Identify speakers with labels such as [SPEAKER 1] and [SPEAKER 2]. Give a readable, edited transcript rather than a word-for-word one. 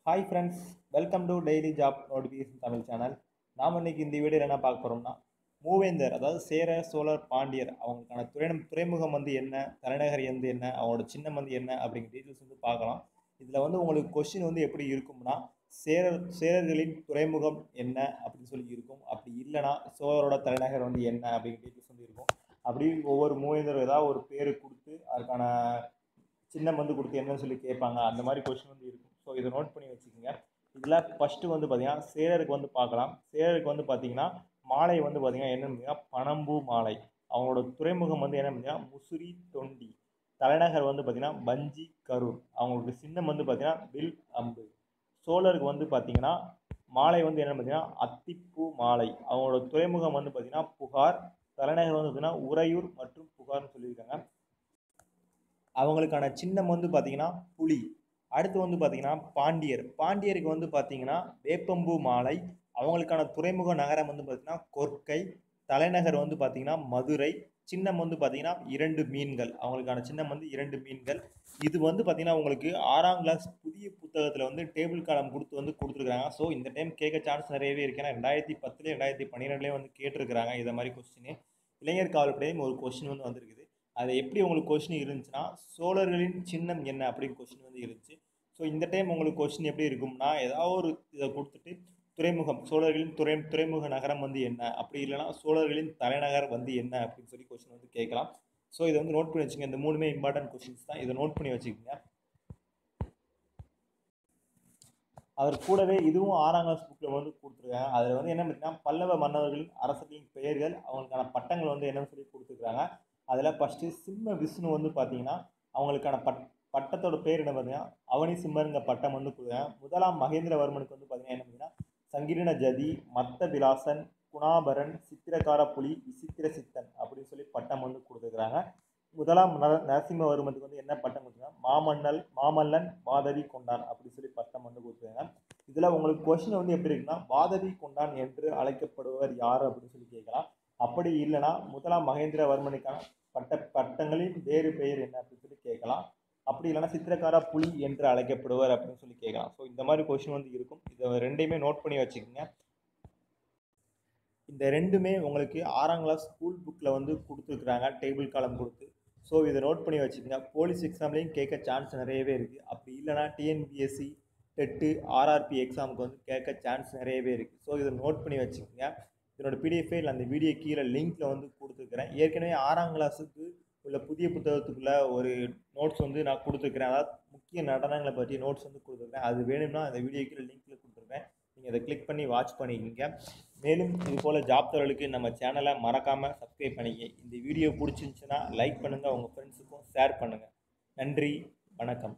[SPEAKER 1] Hi friends, welcome to daily job notification Tamil channel. நாம் இன்னைக்கு இந்த வீடியோவில் என்ன பார்க்க போகிறோம்னா, மூவேந்தர் அதாவது சேர சோழர் பாண்டியர் அவங்களுக்கான துறைமுகம் வந்து என்ன, தலைநகர் வந்து என்ன, அவங்களோட சின்னம் வந்து என்ன அப்படிங்கிற டீட்டெயில்ஸ் வந்து பார்க்கலாம். இதில் வந்து உங்களுக்கு கொஸ்டின் வந்து எப்படி இருக்கும்னா, சேரர்களின் துறைமுகம் என்ன அப்படின்னு சொல்லி இருக்கும். அப்படி இல்லைனா சோழரோட தலைநகர் வந்து என்ன அப்படிங்கிற டீட்டெயில்ஸ் வந்து இருக்கும். அப்படி ஒவ்வொரு மூவேந்தர் ஏதாவது ஒரு பேர் கொடுத்து அதுக்கான சின்னம் வந்து கொடுத்து என்னன்னு சொல்லி கேட்பாங்க. அந்த மாதிரி கொஸ்டின் வந்து இருக்கும். ஸோ இதை நோட் பண்ணி வச்சுக்கோங்க. இதில் ஃபஸ்ட்டு வந்து பார்த்தீங்கன்னா சேரருக்கு வந்து பார்க்கலாம். சேரருக்கு வந்து பார்த்தீங்கன்னா மாலை வந்து பார்த்தீங்கன்னா என்னன்னு பார்த்தீங்கன்னா பனம்பூ மாலை. அவங்களோட துறைமுகம் வந்து என்னன்னு பார்த்தீங்கன்னா முசிறி தொண்டி. தலைநகர் வந்து பார்த்தீங்கன்னா வஞ்சி கரூர். அவங்களுக்கு சின்னம் வந்து பார்த்தீங்கன்னா வில் அம்பு. சோழருக்கு வந்து பார்த்தீங்கன்னா மாலை வந்து என்னன்னு பார்த்தீங்கன்னா அத்திப்பூ மாலை. அவங்களோட துறைமுகம் வந்து பார்த்தீங்கன்னா புகார். தலைநகர் வந்து பார்த்தீங்கன்னா உறையூர் மற்றும் புகார்னு சொல்லியிருக்காங்க. அவங்களுக்கான சின்னம் வந்து பார்த்தீங்கன்னா புலி. அடுத்து வந்து பார்த்தீங்கன்னா பாண்டியருக்கு வந்து பார்த்தீங்கன்னா வேப்பம்பூ மாலை. அவங்களுக்கான துறைமுக நகரம் வந்து பார்த்தீங்கன்னா கொற்கை. தலைநகர் வந்து பார்த்தீங்கன்னா மதுரை. சின்னம் வந்து பார்த்தீங்கன்னா 2 மீன்கள். அவங்களுக்கான சின்னம் வந்து 2 மீன்கள். இது வந்து பார்த்தீங்கன்னா உங்களுக்கு 6ஆம் கிளாஸ் புதிய புத்தகத்தில் வந்து டேபிள் காலம் கொடுத்துருக்காங்க. ஸோ இந்த டைம் கேட்க சான்ஸ் நிறையவே இருக்கு. ஏன்னா 2010 2012 வந்து கேட்டிருக்கிறாங்க இதை மாதிரி கொஸ்டின். இளைஞர் காவல்படையும் ஒரு கொஸ்டின் வந்து வந்திருக்குது. அது எப்படி உங்களுக்கு கொஸ்டின் இருந்துச்சுன்னா, சோழர்களின் சின்னம் என்ன அப்படின்னு கொஸ்டின் வந்து இருந்துச்சு. ஸோ இந்த டைம் உங்களுக்கு கொஸ்டின் எப்படி இருக்கும்னா, ஏதாவது ஒரு இதை கொடுத்துட்டு துறைமுகம் சோழர்களின் துறைமுக நகரம் வந்து என்ன, அப்படி இல்லைனா சோழர்களின் தலைநகர் வந்து என்ன அப்படின்னு சொல்லி கொஸ்டின் வந்து கேட்கலாம். ஸோ இதை வந்து நோட் பண்ணி வச்சுக்கோங்க. இந்த 3மே இம்பார்ட்டன்ட் கொஸ்டின்ஸ் தான். இதை நோட் பண்ணி வச்சுக்கோங்க. அவர் கூடவே இதுவும் 6ஆம் கிளாஸ் புக்கில் வந்து கொடுத்துருக்காங்க. அதில் வந்து என்ன பார்த்தீங்கன்னா பல்லவ மன்னர்களின் அரசர்களின் பெயர்கள், அவங்களுக்கான பட்டங்கள் வந்து என்னன்னு சொல்லி கொடுத்துருக்காங்க. அதில் ஃபஸ்ட்டு சிம்ம விஷ்ணு வந்து பார்த்தீங்கன்னா அவங்களுக்கான பட்டத்தோட பேர் என்ன பார்த்தீங்கன்னா அவனி சிம்மருங்க பட்டம் வந்து கொடுக்குறாங்க. முதலாம் மகேந்திரவர்மனுக்கு வந்து பார்த்தீங்கன்னா என்ன பார்த்தீங்கன்னா சங்கீர்ண ஜதி, மத்த விலாசன், குணாபரன், சித்திரக்கார புலி, விசித்திர சித்தன் அப்படின்னு சொல்லி பட்டம் வந்து கொடுத்துருக்குறாங்க. முதலாம் நரசிம்மவர்மனுக்கு வந்து என்ன பட்டம் கொடுத்துருக்காங்க, மாமல்லன் மாதவி கொண்டான் அப்படி சொல்லி பட்டம் வந்து கொடுத்துருக்காங்க. இதில் உங்களுக்கு கொஸ்டின் வந்து எப்படி இருக்குன்னா, மாதவி கொண்டான் என்று அழைக்கப்படுபவர் யார் அப்படின்னு சொல்லி கேட்கலாம். அப்படி இல்லைனா முதலாம் மகேந்திரவர்மனுக்கான பட்டங்களின் வேறு பெயர் என்ன அப்படின்னு சொல்லி கேட்கலாம். அப்படி இல்லைனா சித்திரக்கார புலி என்று அழைக்கப்படுவார் அப்படின்னு சொல்லி கேட்கலாம். ஸோ இந்த மாதிரி கொஸ்டின் வந்து இருக்கும். இதை ரெண்டையுமே நோட் பண்ணி வச்சுக்கோங்க. இந்த ரெண்டுமே உங்களுக்கு 6ஆம் கிளாஸ் ஸ்கூல் புக்கில் வந்து கொடுத்துருக்குறாங்க டேபிள் காலம் கொடுத்து. ஸோ இதை நோட் பண்ணி வச்சுக்கோங்க. போலீஸ் எக்ஸாம்லேயும் கேட்க சான்ஸ் நிறையவே இருக்குது. அப்படி இல்லைனா டிஎன்பிஎஸ்சி டெட்டு ஆர்ஆர்பி எக்ஸாமுக்கு வந்து கேட்க சான்ஸ் நிறையவே இருக்குது. ஸோ இதை நோட் பண்ணி வச்சுக்கோங்க. இதனோட பிடிஎஃப் ஃபைல் அந்த வீடியோ கீழே லிங்க்கில் வந்து கொடுத்துருக்குறேன். ஏற்கனவே 6ஆம் கிளாஸுக்கு உள்ள புதிய புத்தகத்துக்குள்ள ஒரு நோட்ஸ் வந்து நான் கொடுத்துருக்குறேன். அதாவது முக்கிய நடனங்களை பற்றி நோட்ஸ் வந்து கொடுத்துருக்கேன். அது வேணும்னா அந்த வீடியோ கீழே லிங்க்கில் கொடுத்துருக்கேன். நீங்கள் அதை கிளிக் பண்ணி வாட்ச் பண்ணிக்கோங்க. மேலும் இது போல் ஜாப் தகவலுக்கு நம்ம சேனலை மறக்காமல் சப்ஸ்கிரைப் பண்ணிக்க. இந்த வீடியோ பிடிச்சிருந்துச்சுன்னா லைக் பண்ணுங்கள், உங்கள் ஃப்ரெண்ட்ஸுக்கும் ஷேர் பண்ணுங்கள். நன்றி, வணக்கம்.